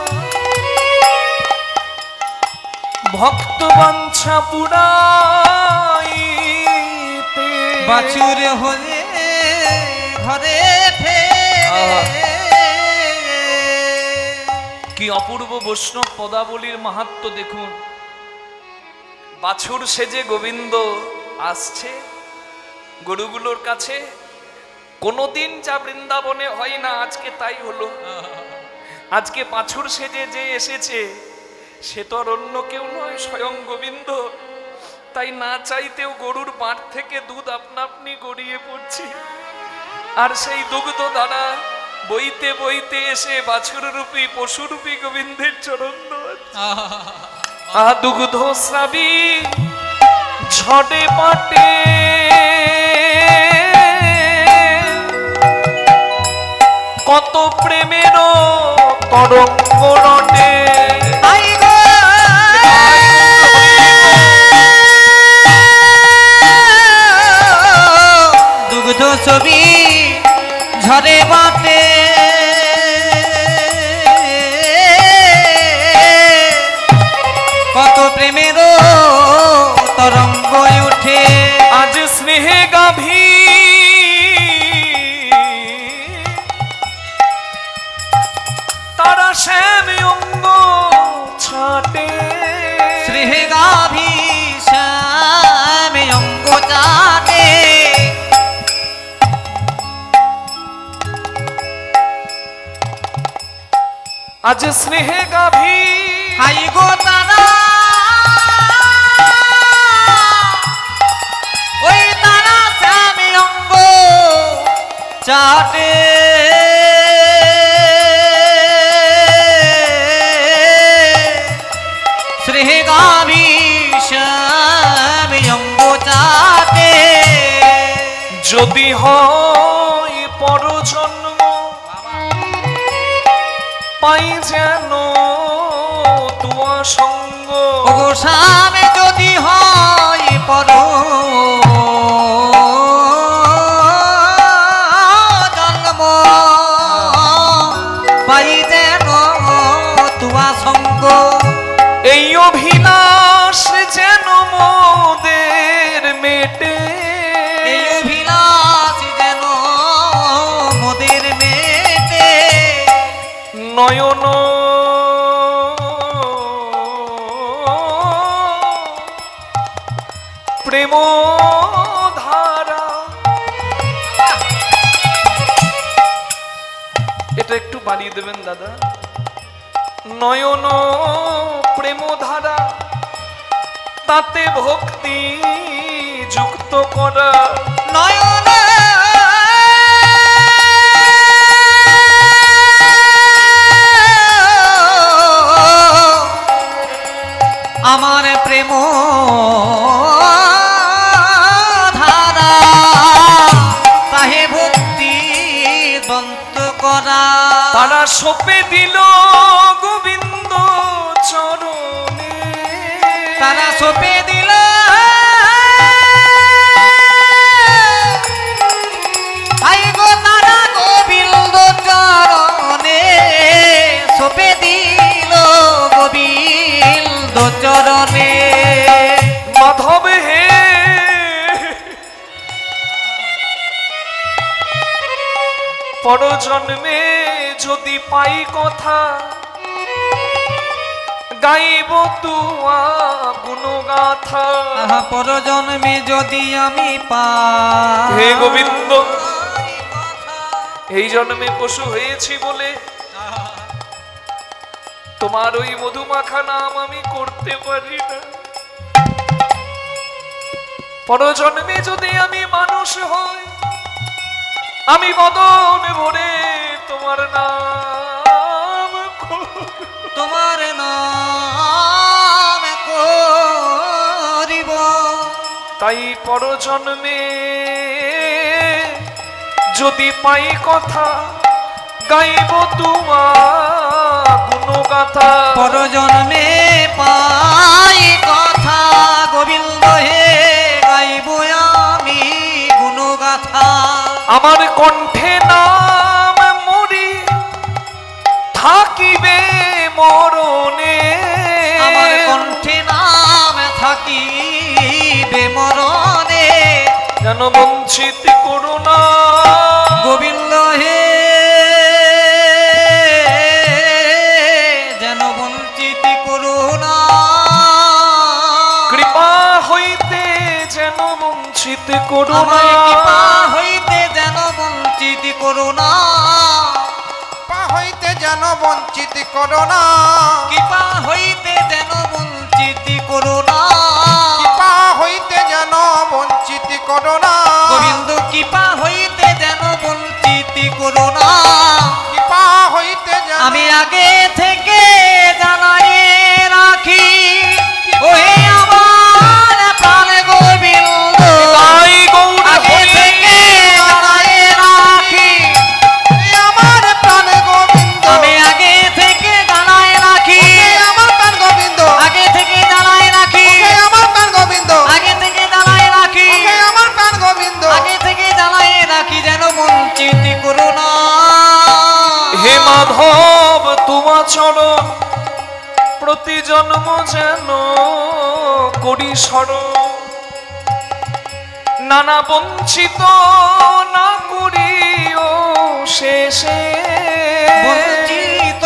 [SPEAKER 1] ভক্ত বাঞ্ছা পুরাইতে।
[SPEAKER 2] বাছুর হয়ে ঘরে ফেরে।
[SPEAKER 1] কি অপূর্ব বৈষ্ণব পদাবলীর মাহাত্ম্য দেখুন। বাছুর সেজে গোবিন্দ আসছে গরুগুলোর কাছে। কোনোদিন যা বৃন্দাবনে হয় না, আজকে তাই হলো। আজকে বাছুর সেজে যে এসেছে সে তো আর অন্য কেউ নয়, স্বয়ং গোবিন্দ। তাই না চাইতেও গরুর বাঁট থেকে দুধ আপনা আপনি গড়িয়ে পড়ছে, আর সেই দুগ্ধ দ্বারা বইতে বইতে এসে বাছুর রূপী পশুরূপী গোবিন্দের চরণ ধোয়াচ্ছে। দুগ্ধ স্রাবী ঝড়ে পাটে কত প্রেমের তরঙ্গ রটে।
[SPEAKER 2] দুগ্ধ ছবি ঝরে বাটে, কত প্রেমের তরঙ্গ উঠে।
[SPEAKER 1] আজ স্নেহে গাভী তারা শ্যাম অঙ্গ ছাটে।
[SPEAKER 2] স্নেহে গাভী শ্যাম অঙ্গ চাটে।
[SPEAKER 1] আজ স্নেহে গাভী
[SPEAKER 2] হাই গো তারা, ওই তারা শ্যাম অঙ্গ চাটে। শ্রেহে গাভী শ্যাম অঙ্গ চাটে।
[SPEAKER 1] যদি হয় পরজন্ম পাই যেন তুয়া সঙ্গ।
[SPEAKER 2] ওগো স্বামী যদি হয় পর জন্ম পাই যেন তুয়া সঙ্গ।
[SPEAKER 1] এই অভিলাষ যেন মোদের মেটে,
[SPEAKER 2] এই অভিলাষ যেন মোদের মেটে।
[SPEAKER 1] নয়ন প্রেম ধারা। এটা একটু বাড়িয়ে দেবেন দাদা। নয়ন প্রেম ধারা তাতে ভক্তি যুক্ত করা।
[SPEAKER 2] নয়ন আমার প্রেম ধারা তাহে ভক্তি দন্ত করা।
[SPEAKER 1] তারা সপে দিল গোবিন্দ চরণে,
[SPEAKER 2] তারা সপে দিল হাই গো তারা গোবিন্দ চরণে, সপে দিল গোবিন্দ চরণে।
[SPEAKER 1] মাধব হে পরজন্মে যদি পাই কথা গাইব তুয়া গুণগাথা।
[SPEAKER 2] আহা পরজন্মে যদি আমি পাই।
[SPEAKER 1] হে গোবিন্দ, এই জন্মে পশু হয়েছি বলে তোমার ওই মধুমাখা নাম আমি করতে পারি না। পরজন্মে যদি আমি মানুষ হই আমি বদন ভরে তোমার নাম
[SPEAKER 2] তোমার নাম করিব।
[SPEAKER 1] তাই পরজন্মে যদি পাই কথা গাইব তোমার গুণগাথা।
[SPEAKER 2] পরজন্মে পাই কথা গোবিন্দ হে গাইব আমি গুণগাথা।
[SPEAKER 1] আমার কণ্ঠে নাম মরি থাকিবে মরণে,
[SPEAKER 2] আমার কণ্ঠে নাম থাকিবে মরণে।
[SPEAKER 1] যেন বঞ্চিত করুণা
[SPEAKER 2] গোবিন্দ হে যেন বঞ্চিত করুণা।
[SPEAKER 1] কৃপা হইতে যেন বঞ্চিত করুণা।
[SPEAKER 2] আমায় কৃপা হইতে যেন বঞ্চিত করুণা।
[SPEAKER 3] পা হইতে যেন বঞ্চিত করো না,
[SPEAKER 2] কৃপা হইতে যেন বঞ্চিত করুণা।
[SPEAKER 3] পা হইতে যেন বঞ্চিত করো না,
[SPEAKER 2] গোবিন্দ কৃপা হইতে যেন বঞ্চিত করুণা।
[SPEAKER 3] পা হইতে যেন
[SPEAKER 2] আমি আগে থেকে জানাই রাখি ওহে আমার প্রাণ গোবিন্দ।
[SPEAKER 1] তাই গৌর
[SPEAKER 2] আগে
[SPEAKER 1] হরি
[SPEAKER 2] থেকে জানাই রাখি
[SPEAKER 3] আমার প্রাণ গোবিন্দ,
[SPEAKER 2] আমি আগে থেকে জানাই রাখি
[SPEAKER 3] আমার প্রাণ গোবিন্দ,
[SPEAKER 2] আগে থেকে জানাই রাখি
[SPEAKER 3] আমার প্রাণ গোবিন্দ,
[SPEAKER 2] আগে থেকে জানাই রাখি
[SPEAKER 3] আমার প্রাণ গোবিন্দ,
[SPEAKER 2] আগে থেকে জানাই রাখি যেন বঞ্চিত করুণা।
[SPEAKER 1] হে মাধব তোমা চরণ প্রতি জন্ম যেন করি স্মরণ। নানা বঞ্চিত না করিও শেষে,
[SPEAKER 2] বঞ্চিত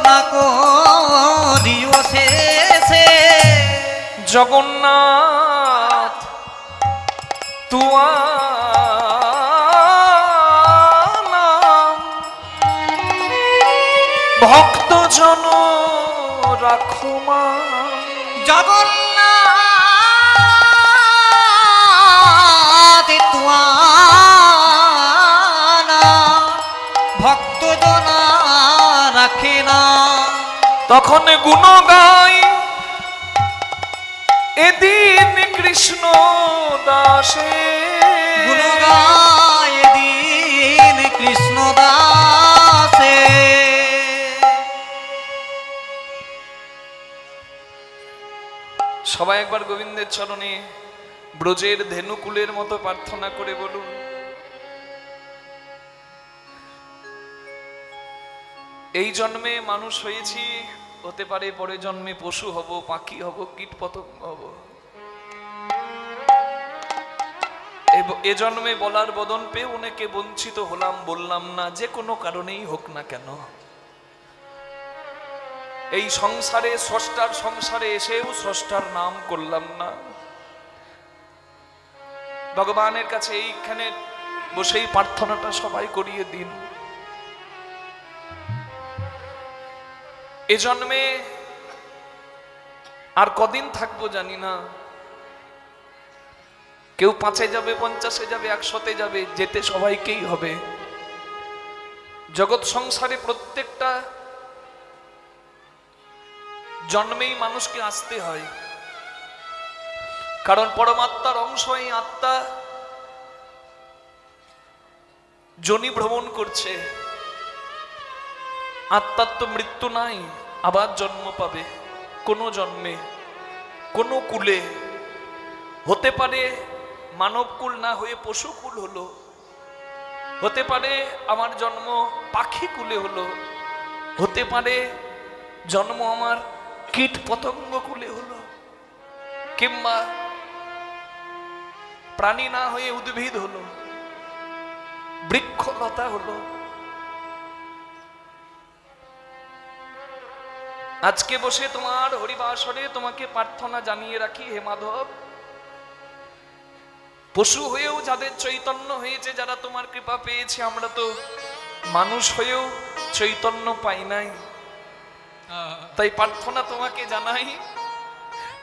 [SPEAKER 2] না করিও শেষে।
[SPEAKER 1] জগন্নাথ তুয়া নাম ভক্ত জন রাখো মান।
[SPEAKER 2] জগন্নাথ তুয়ানা ভক্ত জনা রাখে না।
[SPEAKER 1] তখন গুণ গাই এদিন কৃষ্ণ দাসে
[SPEAKER 2] গুণ গায় দিন কৃষ্ণ দাসে।
[SPEAKER 1] সবাই একবার গোবিন্দের চরণে ব্রজের ধেনুকুলের মতো প্রার্থনা করে বলুন, এই জন্মে মানুষ হয়েছি, হতে পারে পরের জন্মে পশু হব, পাখি হব, কীট পতঙ্গ হব। এ জন্মে বলার বদন পেয়ে অনেকে বঞ্চিত হলাম, বললাম না, যে কোনো কারণেই হোক না কেন। এই সংসারে স্রষ্টার সংসারে এসেও স্রষ্টার নাম করলাম না। ভগবানের কাছে এইখানে বসেই প্রার্থনাটা সবাই করিয়ে দিন। এ জন্মে আর কদিন থাকবো জানি না, কেউ 5-এ যাবে, 50-এ যাবে, 100-তে যাবে, যেতে সবাইকেই হবে। জগৎ সংসারে প্রত্যেকটা জন্মেই মানুষকে আসতে হয়, কারণ পরমাত্মার অংশ এই আত্মা যোনি ভ্রমণ করছে। আত্মার তো মৃত্যু নাই, আবার জন্ম পাবে কোন জন্মে, কোন কুলে। হতে পারে মানব কুল না হয়ে পশু কুল হলো, হতে পারে আমার জন্ম পাখি কুলে হলো, হতে পারে জন্ম আমার কীট পতঙ্গ কুলে হলো, কিংবা প্রাণী না হয়ে উদ্ভিদ হলো, বৃক্ষলতা হলো। আজকে বসে তোমার হরিবাসরে তোমাকে প্রার্থনা জানিয়ে রাখি, হে মাধব, পশু হয়েও যাদের চৈতন্য হয়েছে, যারা তোমার কৃপা পেয়েছে, আমরা তো মানুষ হয়েও চৈতন্য পাই নাই। তাই প্রার্থনা তোমাকে জানাই,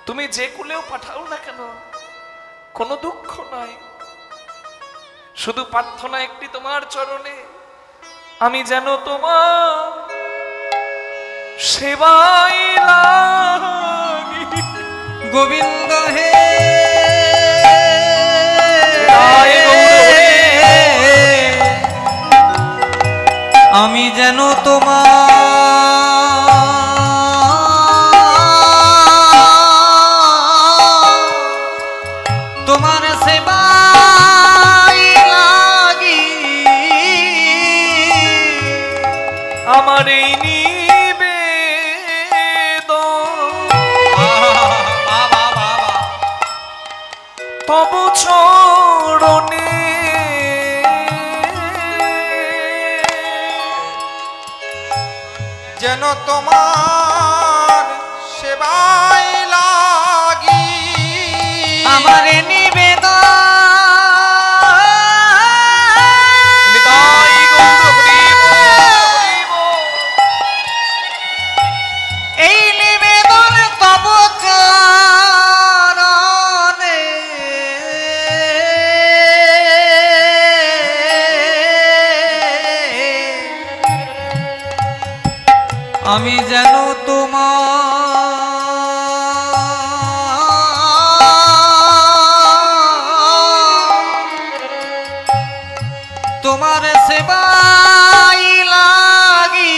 [SPEAKER 1] তুমি যে কুলেও পাঠাও না কেন, কোনো দুঃখ নাই। শুধু প্রার্থনা একটি তোমার চরণে, আমি যেন তোমার সেবাই লাগি।
[SPEAKER 2] গোবিন্দ হে আমি যেন তোমার সেবাই লাগি।
[SPEAKER 1] আমার এই নিবেদন তব চরণে,
[SPEAKER 3] যেন তোমার সেবাই লাগি।
[SPEAKER 2] আমার নিবেদন
[SPEAKER 1] নিতাই গৌর হরি বল।
[SPEAKER 2] এই নিবেদন তব চরণে, আমি যেন তোমার সেবাই লাগি।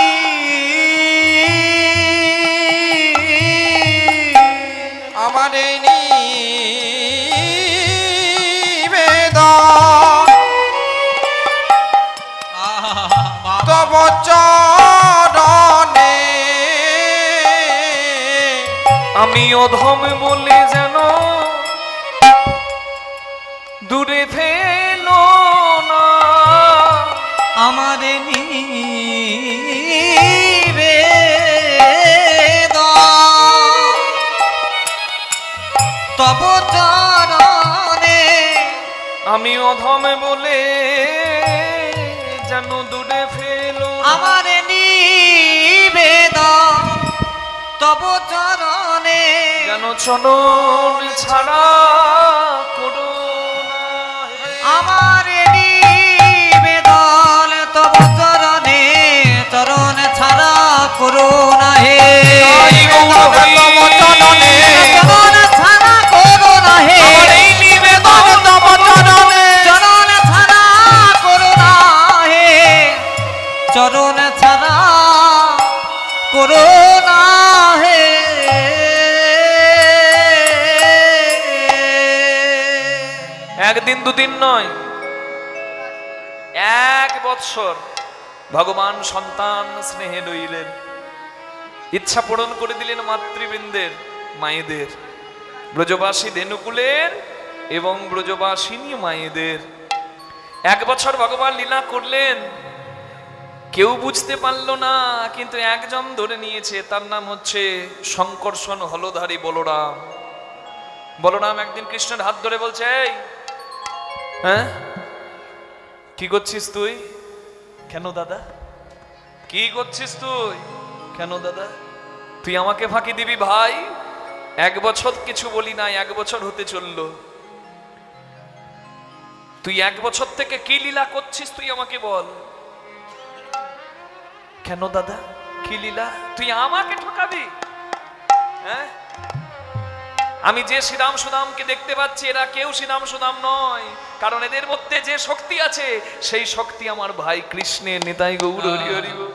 [SPEAKER 3] আমার এই নিবেদন তব চরণে,
[SPEAKER 1] আমি অধম বলে যেন দূরে ফেলো না।
[SPEAKER 2] আমার নিবেদন তব চরণে,
[SPEAKER 1] আমি অধম বলে যেন দূরে ফেলো না।
[SPEAKER 2] আমার নিবেদন তব চরণে,
[SPEAKER 1] যেন চরণ ছাড়া করো না।
[SPEAKER 2] আমার নিবেদন তব চরণে, চরণ ছাড়া করো না হে।
[SPEAKER 1] নিতাই গৌর হরি বল।
[SPEAKER 2] চরণ ছাড়া করো না হে।
[SPEAKER 1] একদিন দুদিন নয়, 1 বৎসর ভগবান সন্তান স্নেহে লইলেন, ইচ্ছা পূরণ করে দিলেন মাতৃবৃন্দের, মায়েদের, ব্রজবাসী ধেনুকুলের এবং ব্রজবাসিনী মায়েদের। 1 বছর ভগবান লীলা করলেন, কেউ বুঝতে পারল না, কিন্তু একজন ধরে নিয়েছে, তার নাম হচ্ছে শঙ্কর্ষণ হলধারী বলরাম। বলরাম একদিন কৃষ্ণের হাত ধরে বলছে, এই হ্যাঁ কি করছিস তুই? কেন দাদা? কি করছিস তুই? কেন দাদা? তুই আমাকে ফাঁকি দিবি ভাই? 1 বছর কিছু বলি না, 1 বছর হতে চললো। তুই 1 বছর থেকে কি লীলা করছিস তুই আমাকে বল। কেন দাদা? কি লীলা? তুই আমাকে ঠকাবি? হ্যাঁ, আমি যে শ্রীরাম সুদামকে দেখতে পাচ্ছি, এরা কেউ শ্রীরাম সুদাম নয়, কারণ এদের মধ্যে যে শক্তি আছে সেই শক্তি আমার ভাই কৃষ্ণের। নিতাই গৌর হরি হরি বল।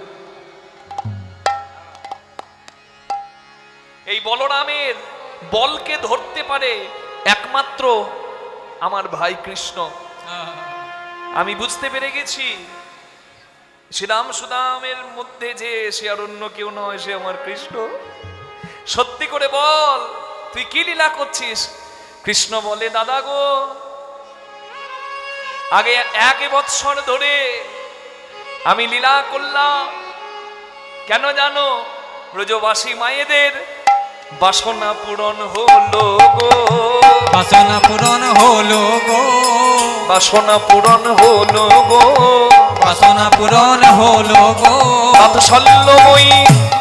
[SPEAKER 1] এই বলরামের বলকে ধরতে পারে একমাত্র আমার ভাই কৃষ্ণ। আমি বুঝতে পেরে গেছি শ্রীরাম সুদামের মধ্যে যে সে আর অন্য কেউ নয়, সে আমার কৃষ্ণ। সত্যি করে বল, তুই কি লীলা করছিস? কৃষ্ণ বলে, দাদা গো, আগে 1 বৎসর ধরে আমি লীলা করলাম। কেন জানো? ব্রজবাসী মায়েদের বাসনা পূরণ হলো গো,
[SPEAKER 2] বাসনা পূরণ হলো গো,
[SPEAKER 1] বাসনা পূরণ হলো গো,
[SPEAKER 2] বাসনা পূরণ হলো গো,
[SPEAKER 1] বাৎসল্যময়ী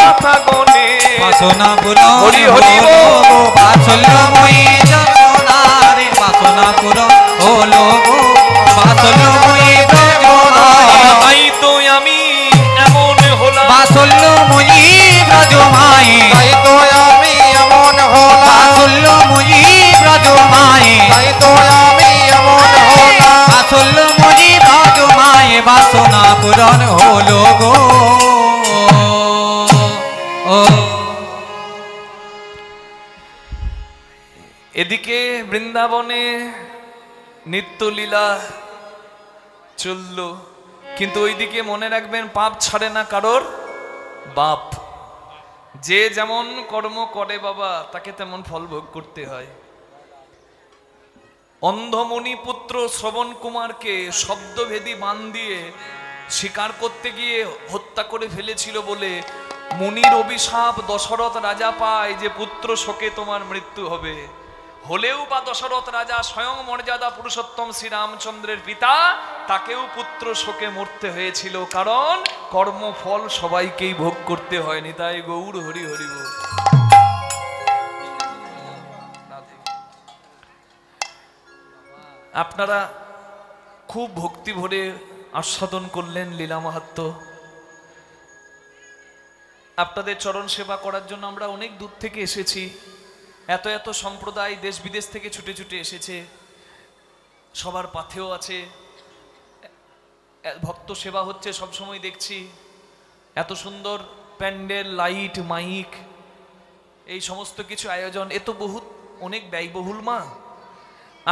[SPEAKER 1] মাতা গণে,
[SPEAKER 2] বাসনা পূরণ
[SPEAKER 1] হরি হরি
[SPEAKER 2] হলো
[SPEAKER 1] বল।
[SPEAKER 2] গো, বাৎসল্যময়ী যমুনারে বাসনা পূরণ হলো গো, বাৎসল্যময়ী যমুনারে।
[SPEAKER 1] তাই তো আমি এমন হলাম,
[SPEAKER 2] বাৎসল্যময়ী ব্রজমায়ে,
[SPEAKER 3] তাই তো আমি এমন হলাম,
[SPEAKER 2] বাৎসল্যময়ী ব্রজমায়ে,
[SPEAKER 3] তাই তো আমি এমন হলাম।
[SPEAKER 2] বাৎসল্যময়ী ব্রজমায়ে বাসনা পূরণ হলো গো। ও
[SPEAKER 1] এদিকে বৃন্দাবনে নিত্যলীলা চলল, কিন্তু ওইদিকে মনে রাখবেন, পাপ ছাড়ে না কারোর বাপ। যে যেমন কর্ম করে বাবা, তাকে তেমন ফল ভোগ করতে হয়। অন্ধমণি পুত্র শ্রবণ কুমারকে শব্দভেদী বান দিয়ে শিকার করতে গিয়ে হত্যা করে ফেলেছিল বলে মুনির অভিশাপ দশরথ রাজা পায় যে পুত্র শোকে তোমার মৃত্যু হবে। হলেও বা দশরথ রাজা স্বয়ং মর্যাদা পুরুষোত্তম শ্রীরামচন্দ্রের পিতা, তাকেও পুত্র শোকে মরতে হয়েছিল, কারণ কর্মফল সবাইকেই ভোগ করতে হয়নি। তাই গৌর হরি হরি বল। আপনারা খুব ভক্তি ভরে আস্বাদন করলেন লীলা মাহাত্ম্য। আপনাদের চরণ সেবা করার জন্য আমরা অনেক দূর থেকে এসেছি, এত এত সম্প্রদায় দেশ বিদেশ থেকে ছুটে ছুটে এসেছে, সবার পাথেও আছে, ভক্ত সেবা হচ্ছে সবসময় দেখছি। এত সুন্দর প্যান্ডেল, লাইট, মাইক, এই সমস্ত কিছু আয়োজন, এ তো বহুত অনেক ব্যয়বহুল মা।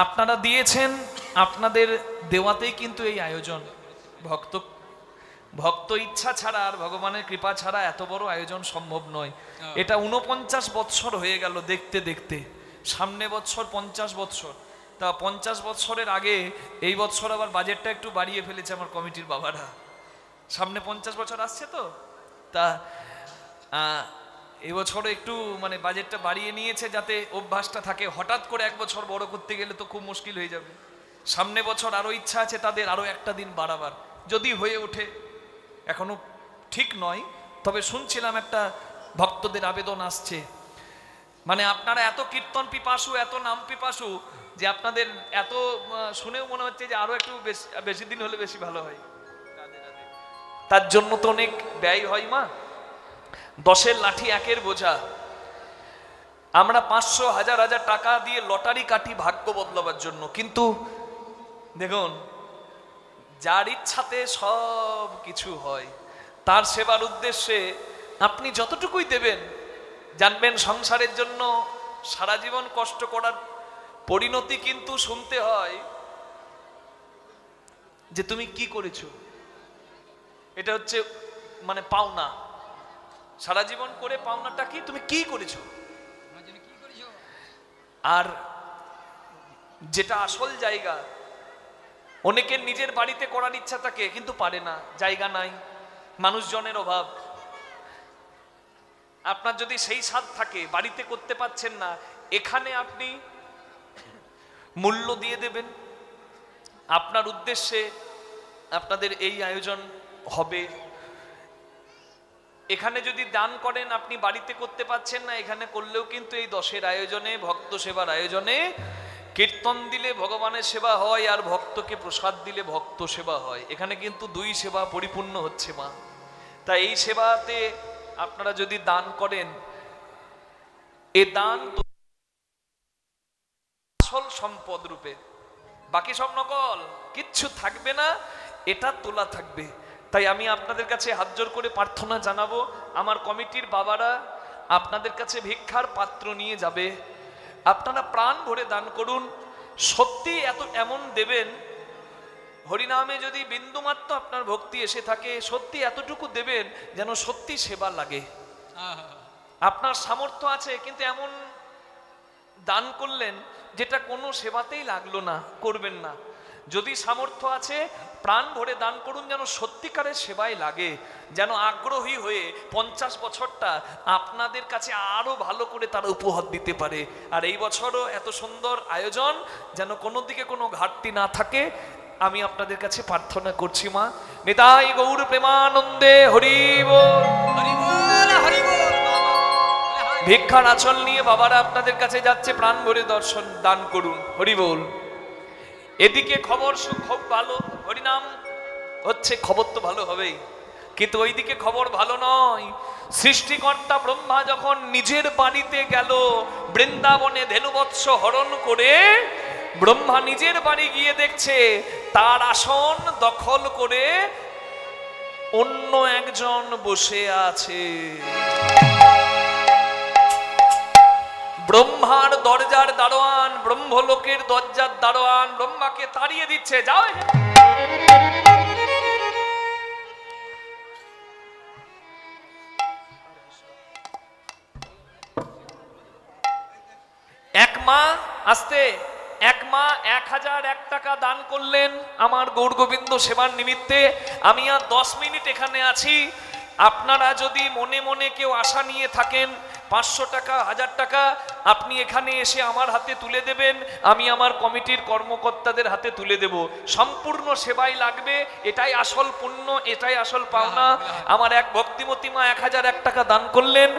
[SPEAKER 1] আপনারা দিয়েছেন, আপনাদের দেওয়াতেই কিন্তু এই আয়োজন। ভক্ত ইচ্ছা ছাড়া আর ভগবানের কৃপা ছাড়া এত বড় আয়োজন সম্ভব নয়। এটা 49 বৎসর হয়ে গেল দেখতে দেখতে, সামনে বৎসর 50 বৎসর। তা 50 বৎসরের আগে এই বৎসর আবার বাজেটটা একটু বাড়িয়ে ফেলেছে আমার কমিটির বাবারা। সামনে 50 বছর আসছে তো, তা এবছরও একটু মানে বাজেটটা বাড়িয়ে নিয়েছে, যাতে অভ্যাসটা থাকে। হঠাৎ করে 1 বছর বড় করতে গেলে তো খুব মুশকিল হয়ে যাবে। সামনে বছর আরো ইচ্ছা আছে তাদের আরো একটা দিন বাড়াবার, যদি হয়ে ওঠে, এখনো ঠিক নয়। তবে শুনছিলাম একটা ভক্তদের আবেদন আসছে, মানে আপনারা এত কীর্তন পিপাসু, এত নাম পিপাসু, যে আপনাদের এত শুনেও মনে হচ্ছে যে আরো একটু বেশি দিন হলে বেশি ভালো হয়। তার জন্য তো অনেক ব্যয় হয় মা। 10-এর লাঠি 1-এর বোঝা। আমরা 500, 1000 টাকা দিয়ে লটারি কাটি ভাগ্য বদলাবার জন্য, কিন্তু দেখুন, যার ইচ্ছাতে সব কিছু হয়। তার সেবার উদ্দেশ্যে আপনি যতটুকুই দেবেন, জানবেন সংসারের জন্য সারা জীবন কষ্ট করার পরিণতি কিন্তু শুনতে হয় যে তুমি কি করেছো, এটা হচ্ছে মানে পাওনা। সারা জীবন করে পাওনাটা কি, তুমি কি করেছো। আর যেটা আসল জায়গা, অনেকের নিজের বাড়িতে করার ইচ্ছা থাকে কিন্তু পারে না, জায়গা নাই, মানুষজনের অভাব। আপনার যদি সেই স্বাদ থাকে, বাড়িতে করতে পাচ্ছেন না, এখানে আপনি মূল্য দিয়ে দেবেন। আপনার উদ্দেশ্যে আপনাদের এই আয়োজন হবে। এখানে যদি দান করেন, আপনি বাড়িতে করতে পাচ্ছেন না, এখানে করলেও কিন্তু এই 10-এর আয়োজনে, ভক্ত সেবার আয়োজনে কীর্তন দিলে ভগবানের সেবা হয়, আর ভক্তকে প্রসাদ দিলে ভক্ত সেবা হয়। এখানে কিন্তু দুই সেবা পরিপূর্ণ হচ্ছে মা। তাই এই সেবাতে আপনারা যদি দান করেন, এ দান আসল সম্পদ রূপে, বাকি সব নকল, কিচ্ছু থাকবে না, এটা তোলা থাকবে। তাই আমি আপনাদের কাছে হাত জোর করে প্রার্থনা জানাবো, আমার কমিটির বাবারা আপনাদের কাছে ভিক্ষার পাত্র নিয়ে যাবে। আপনারা প্রাণ ভরে দান করুন। সত্যি এমন দেবেন, হরিনামে যদি বিন্দুমাত্র আপনার ভক্তি এসে থাকে, সত্যি এতটুকু দেবেন যেন সত্যি সেবা লাগে। আপনার সামর্থ্য আছে কিন্তু এমন দান করলেন যেটা কোনো সেবাতেই লাগলো না, করবেন না। যদি সামর্থ্য আছে, প্রাণ ভরে দান করুন, যেন সত্যিকারের সেবায় লাগে, যেন আগ্রহী হয়ে 50 বছরটা আপনাদের কাছে আরো ভালো করে তারা উপহার দিতে পারে। আর এই বছরও এত সুন্দর আয়োজন, যেন কোনো দিকে কোনো ঘাটতি না থাকে, আমি আপনাদের কাছে প্রার্থনা করছি মা। নিতাই গৌর প্রেমানন্দে হরি বল। ভিক্ষার আঁচল নিয়ে বাবারা আপনাদের কাছে যাচ্ছে, প্রাণ ভরে দর্শন দান করুন, হরি বল। এদিকে খবর খুব ভালো, হরিনাম হচ্ছে, খবর তো ভালো হবেই, কিন্তু ওইদিকে খবর ভালো নয়। সৃষ্টিকর্তা ব্রহ্মা যখন নিজের বাড়িতে গেল, বৃন্দাবনে ধেনুবৎস হরণ করে, ব্রহ্মা নিজের বাড়ি গিয়ে দেখছে তার আসন দখল করে অন্য একজন বসে আছে। ব্রহ্মার দরজার দারোয়ান, ব্রহ্মলোকের দরজার দারোয়ান ব্রহ্মাকে তাড়িয়ে দিচ্ছে, যাও। এক মা আসতে, এক মা 1001 টাকা দান করলেন আমার গৌরগোবিন্দ সেবার নিমিত্তে। আমি আর 10 মিনিট এখানে আছি। আপনারা যদি মনে মনে কেউ আশা নিয়ে থাকেন, 500 টাকা, 1000 টাকা আপনি এখানে এসে আমার হাতে তুলে দেবেন, আমি আমার কমিটির কর্মকর্তাদের হাতে তুলে দেব। সম্পূর্ণ সেবাই লাগবে, এটাই আসল পুণ্য, এটাই আসল পাওনা। আমার এক ভক্তিমতী মা 1001 টাকা দান করলেন।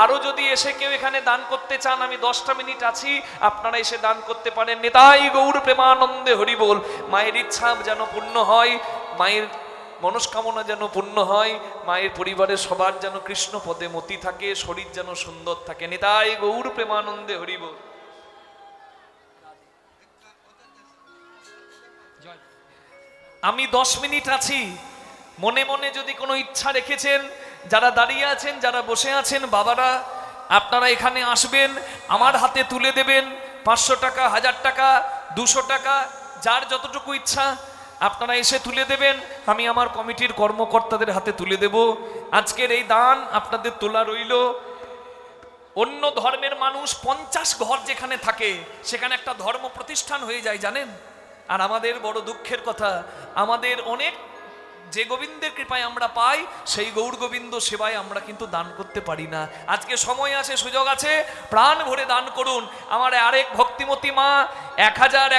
[SPEAKER 1] আরো যদি এসে কেউ এখানে দান করতে চান, আমি 10টা মিনিট আছি, আপনারা এসে দান করতে পারেন। নিতাই গৌর প্রেমানন্দে হরি বল। মায়ের ইচ্ছা যেন পূর্ণ হয়, মায়ের মনস্কামনা যেন পূর্ণ হয়, মায়ের পরিবারের সবার যেন কৃষ্ণ পদে মতি থাকে, শরীর যেন সুন্দর থাকে। নিতাই গৌর প্রেমানন্দে হরি বল। আমি 10 মিনিট আছি, মনে মনে যদি কোনো ইচ্ছা রেখেছেন, যারা দাঁড়িয়ে আছেন, যারা বসে আছেন, বাবারা আপনারা এখানে আসবেন, আমার হাতে তুলে দেবেন। 500 টাকা, 1000 টাকা, 200 টাকা, যার যতটুকু ইচ্ছা আপনারা এসে তুলে দেবেন, আমি আমার কমিটির কর্মকর্তাদের হাতে তুলে দেব। আজকের এই দান আপনাদের তোলা রইল। অন্য ধর্মের মানুষ 50 ঘর যেখানে থাকে, সেখানে একটা ধর্ম প্রতিষ্ঠান হয়ে যায়, জানেন। আর আমাদের বড় দুঃখের কথা, আমাদের অনেক যে গোবিন্দের কৃপায় আমরা পাই, সেই গৌর গোবিন্দ সেবায় আমরা কিন্তু দান করতে পারি না। আজকে সময় আছে, সুযোগ আছে, প্রাণ ভরে দান করুন। আমার আরেক ভক্তিমতী মা 1001